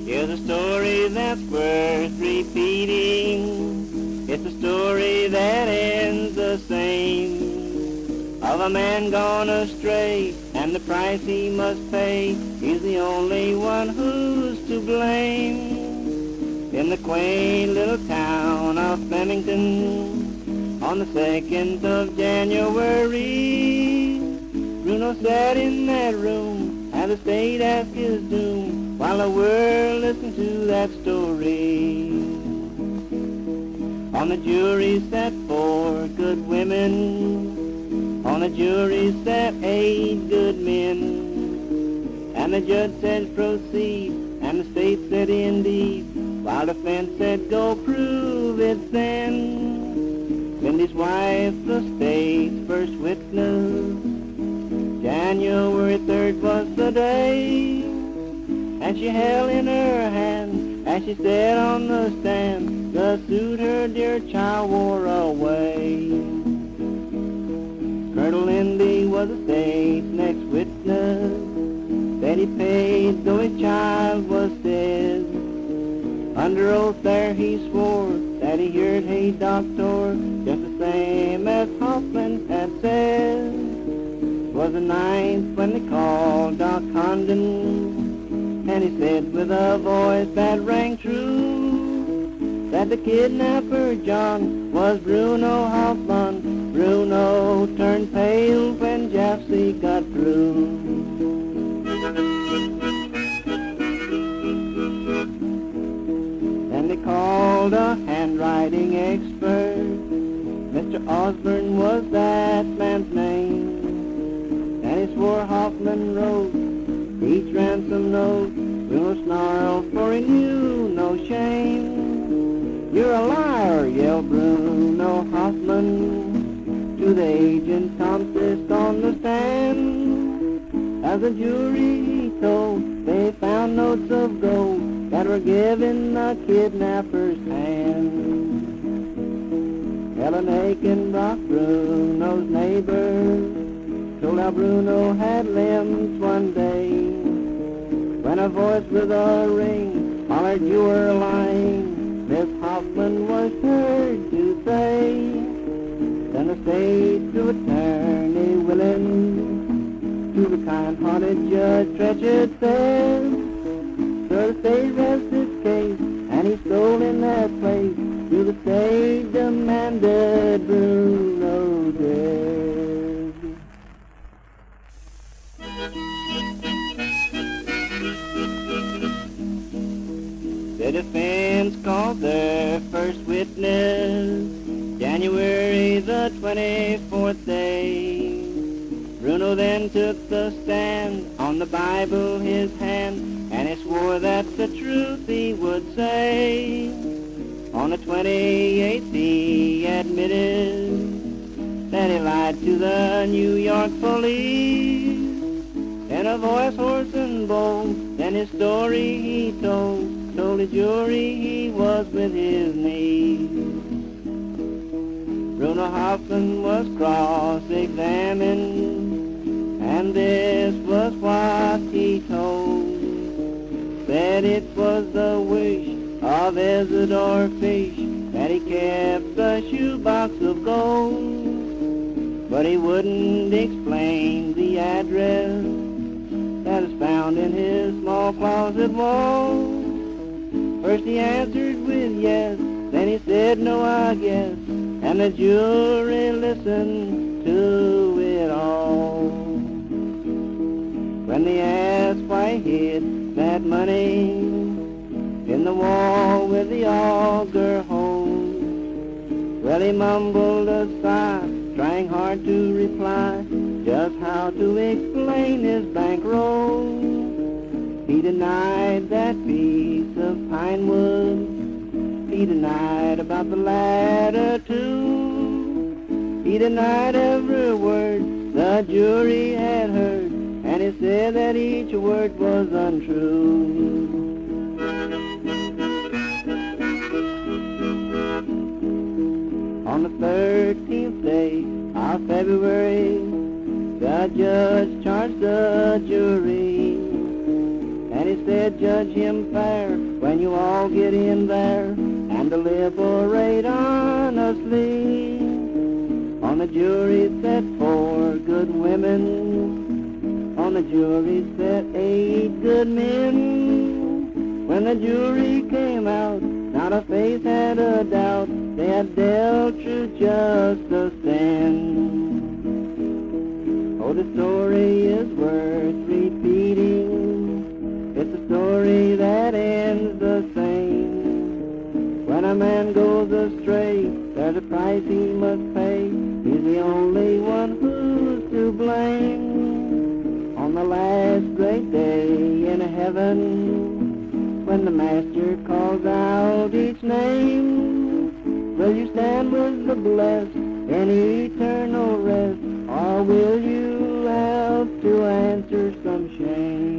Here's a story that's worth repeating. It's a story that ends the same, of a man gone astray, and the price he must pay. He's the only one who's to blame. In the quaint little town of Flemington, on the 2nd of January, Bruno sat in that room, had the state ask his doom, while the world listened to that story. On the jury sat 4 good women, on the jury sat 8 good men, and the judge said proceed, and the state said indeed, while the defense said go prove it then. Lindy's wife, the state's first witness, January 3rd was the day, and she held in her hand, as she sat on the stand, the suit her dear child wore away. Colonel Lindy was the state's next witness, said he paid though his child was dead. Under oath there he swore that he heard hey doctor, just the same as Hauptmann had said. It was the 9th when they called Doc Condon, and he said with a voice that rang true, that the kidnapper John was Bruno Hauptmann. Bruno turned pale when Jaffsy got through. Then they called a handwriting expert. Mr. Osborne was that man's name, and he swore Hauptmann wrote each ransom note. Bruno snarled, for he knew no shame. You're a liar, yelled Bruno Hauptmann to the agent Tom Fisk on the stand. As the jury he told, they found notes of gold that were given the kidnapper's hand. Helen Aikenbrock, Bruno's neighbor, told how Bruno had limbs one day, when a voice with a ring hollered you were lying. Miss Hauptmann was heard to say. Then the state through attorney Willin to the kind-hearted Judge Tretchett said, "Sir, the state rests its case, and he stole in that place. To the state demanded Bruno dead." The defense called their first witness, January the 24th day. Bruno then took the stand, on the Bible his hand, and he swore that the truth he would say. On the 28th he admitted that he lied to the New York police. In a voice hoarse and bold, then his story he told the jury he was with his knees. Bruno Hauptmann was cross-examined, and this was what he told. Said it was the wish of Isidore Fish that he kept a shoebox of gold, but he wouldn't explain the address that is found in his small closet wall. First he answered with yes, then he said no, I guess, and the jury listened to it all. When they asked why he hid that money in the wall with the auger hole, well, he mumbled a sigh, trying hard to reply just how to explain his bankroll. He denied that piece of pine wood, he denied about the ladder too. He denied every word the jury had heard, and he said that each word was untrue. On the 13th day of February, the a judge charged the jury, and he said, judge him fair when you all get in there, and deliberate honestly. On the jury sat 4 good women, on the jury sat 8 good men. When the jury came out, not a face had a doubt, they had dealt true justice then. Oh, the story is worth repeating, it's a story that ends the same. When a man goes astray, there's a price he must pay, he's the only one who's to blame. On the last great day in heaven, when the master calls out each name, will you stand with the blessed in eternal rest, or will you have to answer some shame?